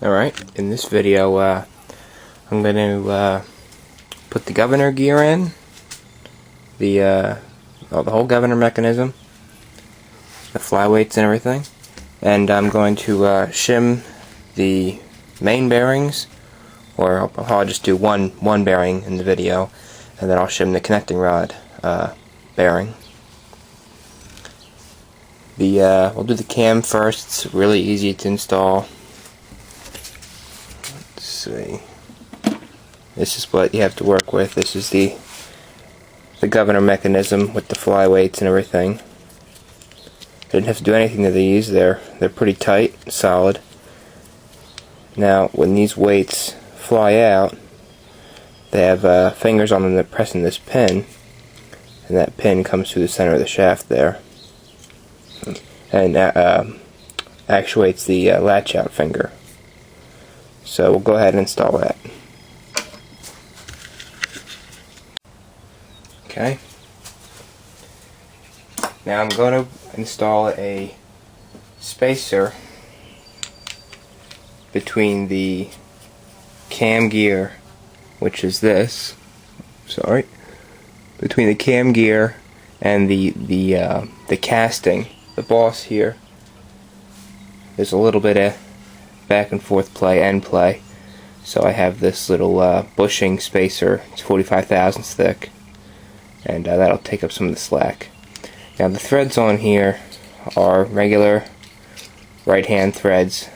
Alright, in this video I'm going to put the governor gear in, the whole governor mechanism, the flyweights and everything, and I'm going to shim the main bearings, or I'll just do one bearing in the video, and then I'll shim the connecting rod bearing. We'll do the cam first. It's really easy to install. Let's see. This is what you have to work with. This is the governor mechanism with the flyweights and everything. I didn't have to do anything to these. They're pretty tight, solid. Now, when these weights fly out, they have fingers on them that press in this pin, and that pin comes through the center of the shaft there, and actuates the latch out finger. So we'll go ahead and install that. Okay. Now I'm going to install a spacer between the cam gear, which is this. Sorry. Between the cam gear and the casting, the boss here. There's a little bit of back and forth play, end play. So I have this little bushing spacer. It's 45 thousandths thick, and that'll take up some of the slack. Now the threads on here are regular right hand threads.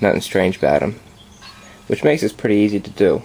Nothing strange about them, which makes this pretty easy to do.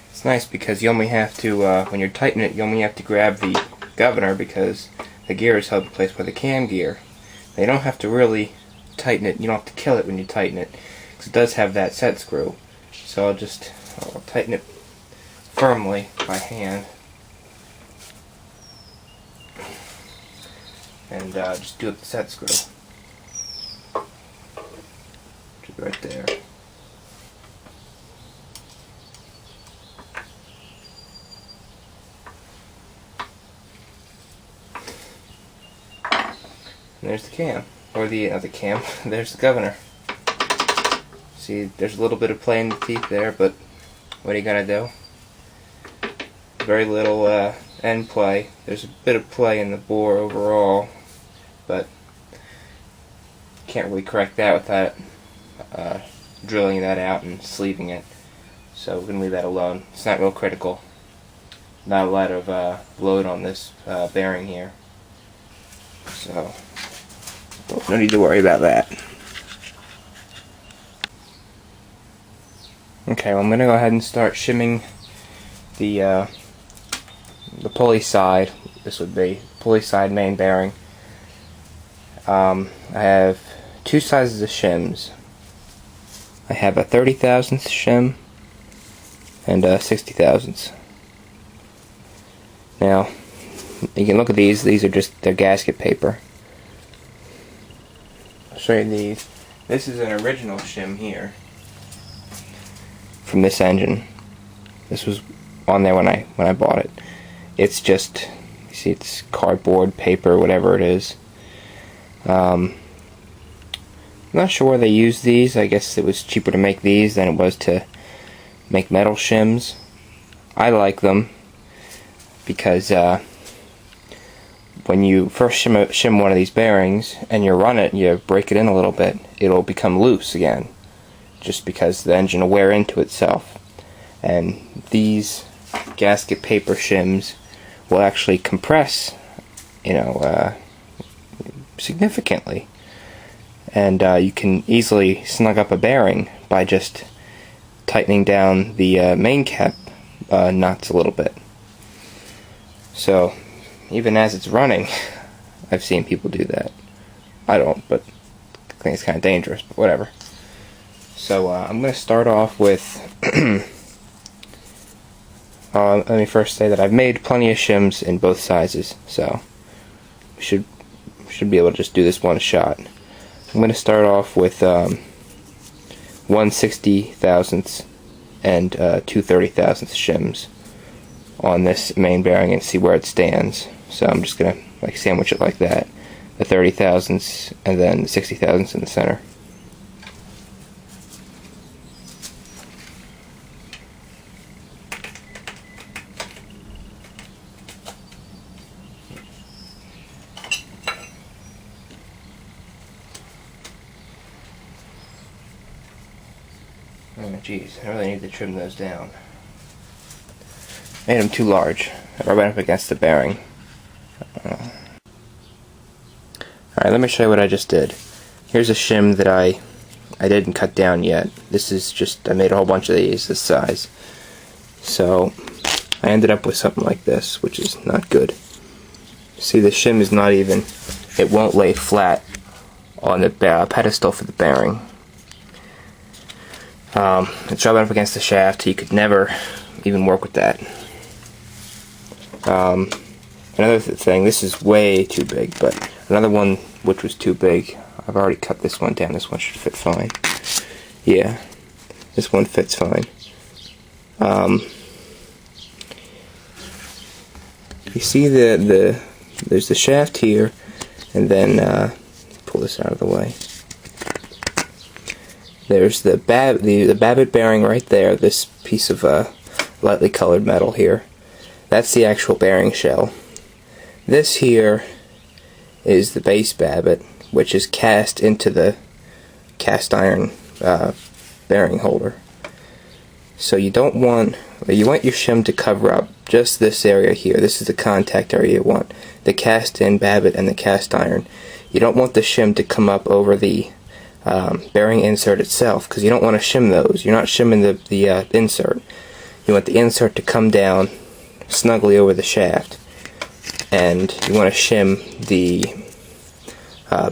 It's nice because you only have to, when you're tightening it, you only have to grab the governor because the gear is held in place by the cam gear. Now, you don't have to really tighten it, you don't have to kill it when you tighten it, because it does have that set screw. So I'll tighten it firmly by hand. And just do it with the set screw. Which is right there. And there's the cam, or the cam. There's the governor. See, there's a little bit of play in the teeth there, but what are you gonna do? Very little end play. There's a bit of play in the bore overall, but can't really correct that without drilling that out and sleeving it. So we're gonna leave that alone. It's not real critical. Not a lot of load on this bearing here. So no need to worry about that. Okay, well I'm going to go ahead and start shimming the pulley side. This would be pulley side main bearing. I have two sizes of shims. I have a 30 thousandths shim and a 60 thousandths. Now you can look at these. These are just their gasket paper. I'll show you these. This is an original shim here from this engine. This was on there when I bought it. It's just, you see, it's cardboard, paper, whatever it is. I'm not sure where they used these. I guess it was cheaper to make these than it was to make metal shims. I like them because when you first shim one of these bearings and you run it, you break it in a little bit, it'll become loose again, just because the engine will wear into itself. And these gasket paper shims will actually compress, significantly. and you can easily snug up a bearing by just tightening down the main cap nuts a little bit. So even as it's running, I've seen people do that. I don't, but I think it's kind of dangerous, but whatever. So I'm going to start off with let me first say that I've made plenty of shims in both sizes, so we should be able to just do this one shot. I'm going to start off with 1/60 thousandths and 2/30 thousandths shims on this main bearing and see where it stands. So I'm just going to like sandwich it like that, the 30 thousandths and then the 60 thousandths in the center. Oh geez, I really need to trim those down. Made them too large. I ran up against the bearing. Alright, let me show you what I just did. Here's a shim that I didn't cut down yet. This is just, I made a whole bunch of these this size. So I ended up with something like this, which is not good. See, the shim is not even, it won't lay flat on the pedestal for the bearing. It's rubbing up against the shaft, so you could never even work with that. Another thing, this is way too big, but another one which was too big, I've already cut this one down. This one should fit fine. Yeah, this one fits fine. You see there's the shaft here, and then pull this out of the way. There's the Babbitt bearing right there, this piece of lightly colored metal here. That's the actual bearing shell. This here is the base Babbitt, which is cast into the cast iron bearing holder. So you want your shim to cover up just this area here. This is the contact area you want. The cast in Babbitt and the cast iron. You don't want the shim to come up over the bearing insert itself, because you don't want to shim those. You're not shimming the insert. You want the insert to come down snugly over the shaft, and you want to shim the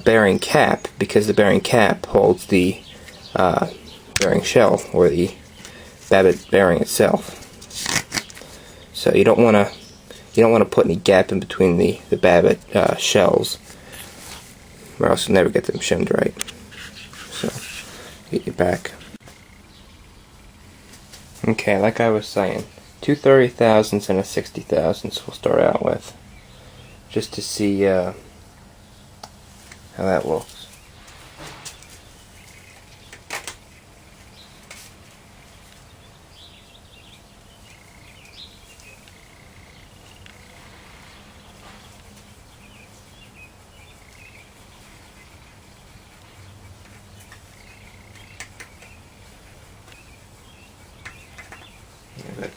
bearing cap, because the bearing cap holds the bearing shell, or the Babbitt bearing itself. So you don't want to put any gap in between the Babbitt shells, or else you'll never get them shimmed right. So, get you back. Okay, like I was saying, 2/30 thousandths and a 60 thousandths we'll start out with, just to see how that looks.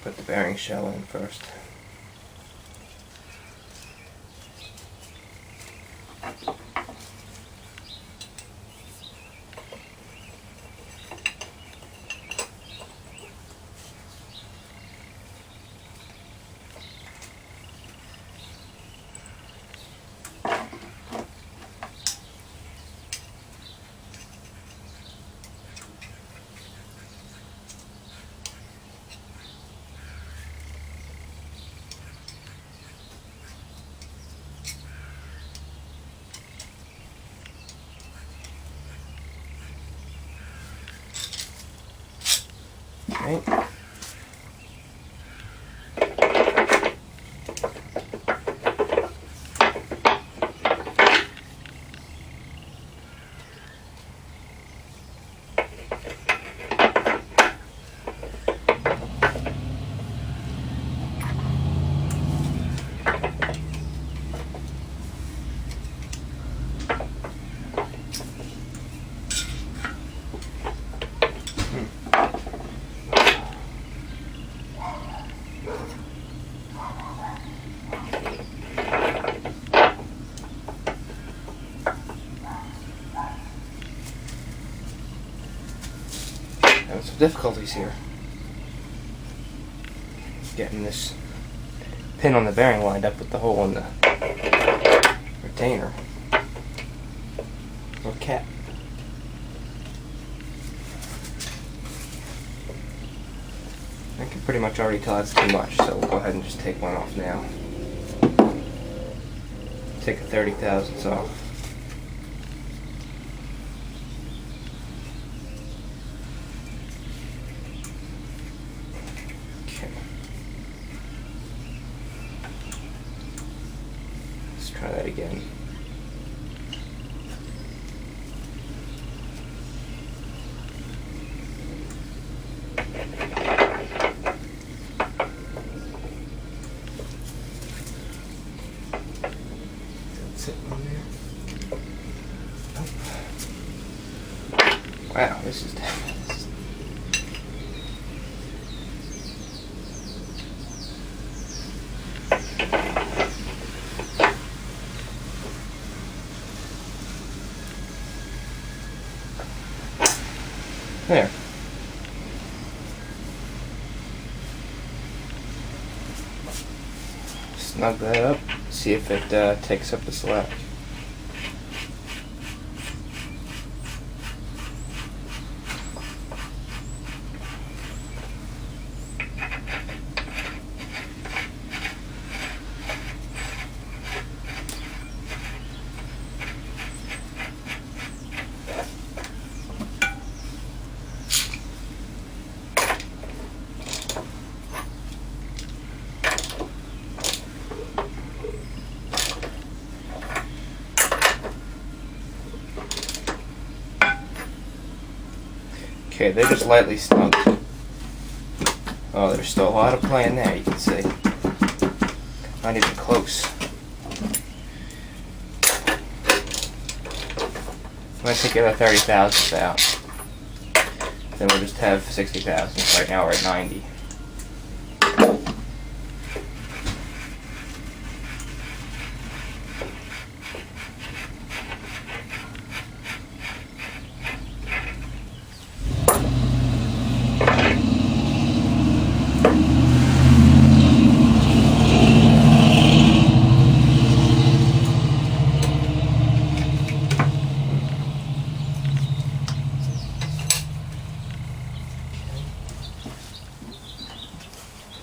Put the bearing shell in first. Okay. some difficulties here. Getting this pin on the bearing lined up with the hole in the retainer or cap. I can pretty much already tell that's too much, so we'll go ahead and just take one off now. Take a 30,000ths off. Okay. Let's try that again. Wow, this is there. Snug that up, see if it takes up the slack. Okay, they're just lightly snug. Oh, there's still a lot of play in there, you can see. Not even close. I'm going to take the other 30,000ths out. Then we'll just have 60,000ths. Right now we're at 90.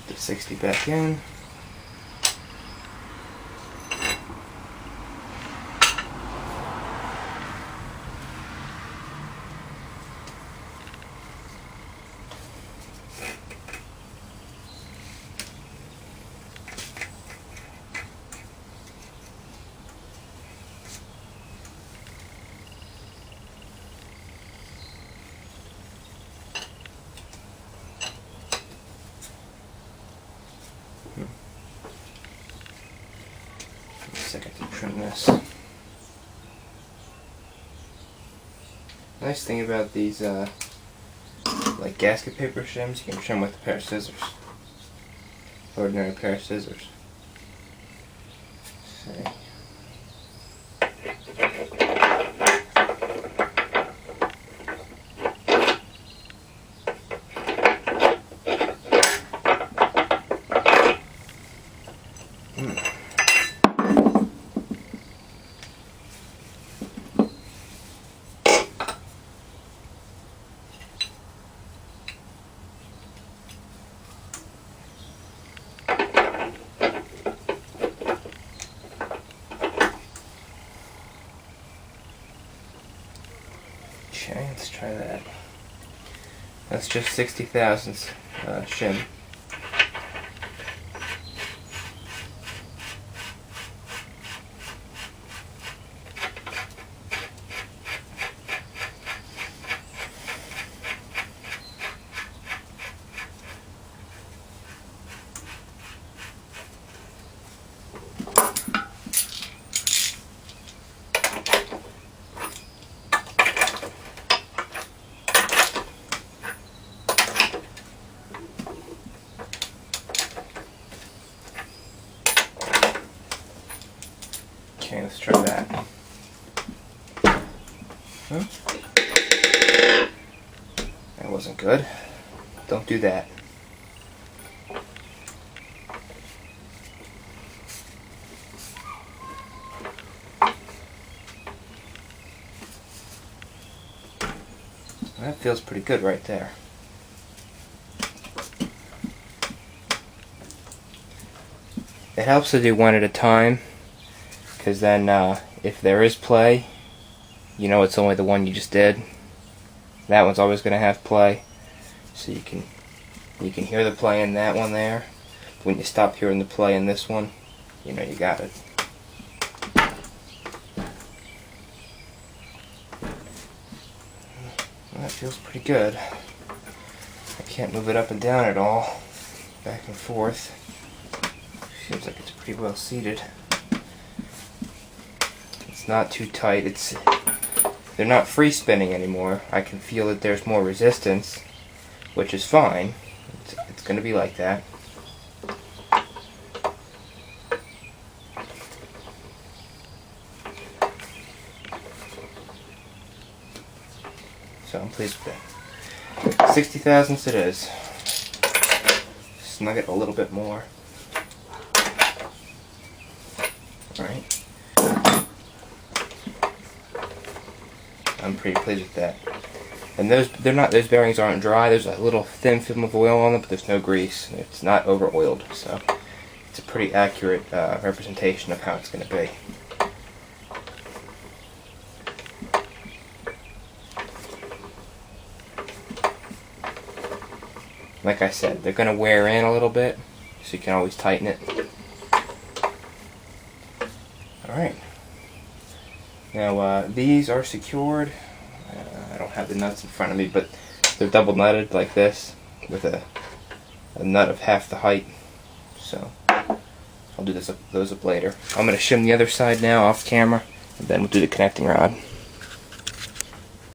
Put the 60 back in. Second to trim this. Nice thing about these like gasket paper shims, you can trim with a pair of scissors. Ordinary pair of scissors. See. Okay, let's try that. That's just 60,000ths shim. Okay, let's try that. Huh? That wasn't good. Don't do that. That feels pretty good right there. It helps to do one at a time, because then if there is play, you know it's only the one you just did. That one's always going to have play, so you can hear the play in that one there. When you stop hearing the play in this one, you know you got it. Well, that feels pretty good. I can't move it up and down at all, back and forth. Seems like it's pretty well seated. It's not too tight. They're not free spinning anymore. I can feel that there's more resistance, which is fine. It's going to be like that. So I'm pleased with that. 60 thousandths it is. Snug it a little bit more. Alright. I'm pretty pleased with that. And those bearings aren't dry. There's a little thin film of oil on them, but there's no grease. It's not over oiled, so it's a pretty accurate representation of how it's going to be. Like I said, they're going to wear in a little bit, so you can always tighten it. Alright. Now these are secured. I don't have the nuts in front of me, but they're double nutted like this with a nut of half the height. So I'll do those up later. I'm going to shim the other side now off camera, and then we'll do the connecting rod.